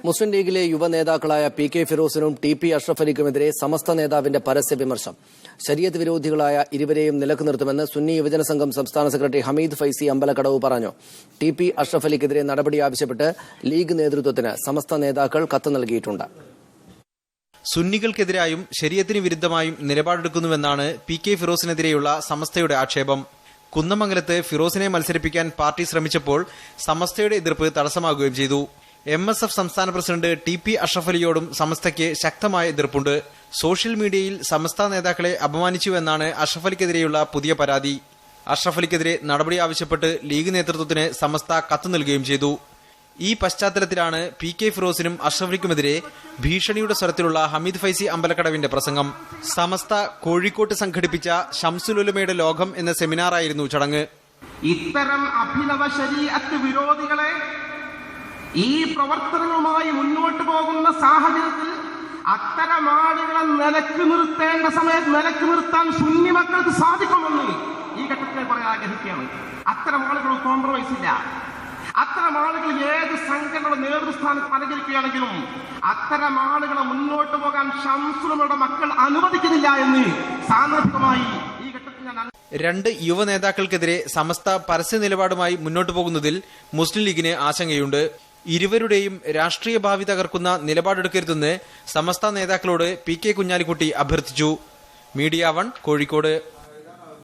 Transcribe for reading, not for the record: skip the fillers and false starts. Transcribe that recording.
മുസ്ലിം ലീഗിലെ യുവ നേതാക്കളായ PK ഫിറോസിനും TP അഷ്റഫ് അലിക്കുമെതിരെ സമസ്ത നേതാവിന്റെ പരസ്യ വിമർശനം. ശരീഅത്ത് വിരോധികളായ ഇരുവരെയും നിലക്ക് നിർത്തുമെന്ന് സുന്നി യുവജന സംഘം സംസ്ഥാന സെക്രട്ടറി ഹമീദ് ഫൈസി അമ്പലക്കടവ് പറഞ്ഞു. TP അഷ്റഫ് അലിക്കെതിരെ നടപടി ആവശ്യപ്പെട്ട് ലീഗ് നേതൃത്വത്തിന് സമസ്ത നേതാക്കൾ കത്ത് നൽകിയിട്ടുണ്ട്. സുന്നികൾക്കെതിരായും ശരീഅത്തിന് വിരുദ്ധമായും നിലപാടെടുക്കുന്നുവെന്നാണ് PK ഫിറോസിനെതിരെയുള്ള സമസ്തയുടെ ആക്ഷേപം. കുന്നമംഗലത്ത് ഫിറോസിനെ മത്സരിപ്പിക്കാൻ പാർട്ടി ശ്രമിച്ചപ്പോൾ സമസ്തയുടെ എതിർപ്പ് തടസ്സമാകുകയും ചെയ്തു. MSF സംസ്ഥാന പ്രസിഡന്റ് TP അഷ്റഫ് അലിയോടും സമസ്തയ്ക്ക് ശക്തമായ എതിർപ്പുണ്ട്. സോഷ്യൽ മീഡിയയിൽ സമസ്ത നേതാക്കളെ അപമാനിച്ചുവെന്നാണ് അഷ്റഫ് അലിക്കെതിരെയുള്ള പുതിയ പരാതി. അഷ്റഫ് അലിക്കെതിരെ നടപടി ആവശ്യപ്പെട്ട് ലീഗ് നേതൃത്വത്തിന് സമസ്ത കത്ത് നൽകുകയും ചെയ്തു. ഈ പശ്ചാത്തലത്തിലാണ് PK ഫിറോസിനും അഷ്റഫ് അലിക്കുമെതിരെ ഭീഷണിയുടെ സ്വരത്തിലുള്ള ഹമീദ് ഫൈസി അമ്പലക്കടവിന്റെ പ്രസംഗം. സമസ്ത കോഴിക്കോട്ട് സംഘടിപ്പിച്ച ശംസുൽ ഉലമയുടെ ലോകം എന്ന സെമിനാറായിരുന്നു ചടങ്ങ്. ഇത്തരം അഭിനവ ശരീഅത്ത് വിരോധികളെ ഈ പ്രവർത്തനങ്ങളുമായി മുന്നോട്ട് പോകുന്ന സാഹചര്യത്തിൽ അത്തരം ആളുകളെ നിലക്ക് നിർത്തേണ്ട സമയത്ത് നിലക്ക് നിർത്താൻ സുന്നി മക്കൾക്ക് സാധിക്കുമെന്ന് ഈ ഘട്ടത്തിൽ പറയാൻ ആഗ്രഹിക്കുകയാണ്. അത്തരം ആളുകൾ കോംപ്രമൈസ് ഇല്ല. അത്തരം ആളുകൾ ഏത് സംഘടനയുടെ നേതൃസ്ഥാനത്ത് അനുകരിക്കുകയാണെങ്കിലും അത്തരം ആളുകളെ മുന്നോട്ട് പോകാൻ ശംസുലമയുടെ മക്കൾ അനുവദിക്കുന്നില്ല എന്ന് സാന്ദർഭികമായി ഈ ഘട്ടത്തിൽ ഞാൻ രണ്ട് യുവ നേതാക്കൾക്കെതിരെ സമസ്ത പരസ്യ നിലപാടുമായി മുന്നോട്ടു പോകുന്നതിൽ മുസ്ലിം ലീഗിന് ആശങ്കയുണ്ട്. ഇരുവരുടെയും രാഷ്ട്രീയ ഭാവി തകർക്കുന്ന നിലപാടെടുക്കരുതെന്ന് സമസ്ത നേതാക്കളോട് PK കുഞ്ഞാലിക്കുട്ടി അഭ്യർത്ഥിച്ചു. മീഡിയ 1 കോഴിക്കോട്.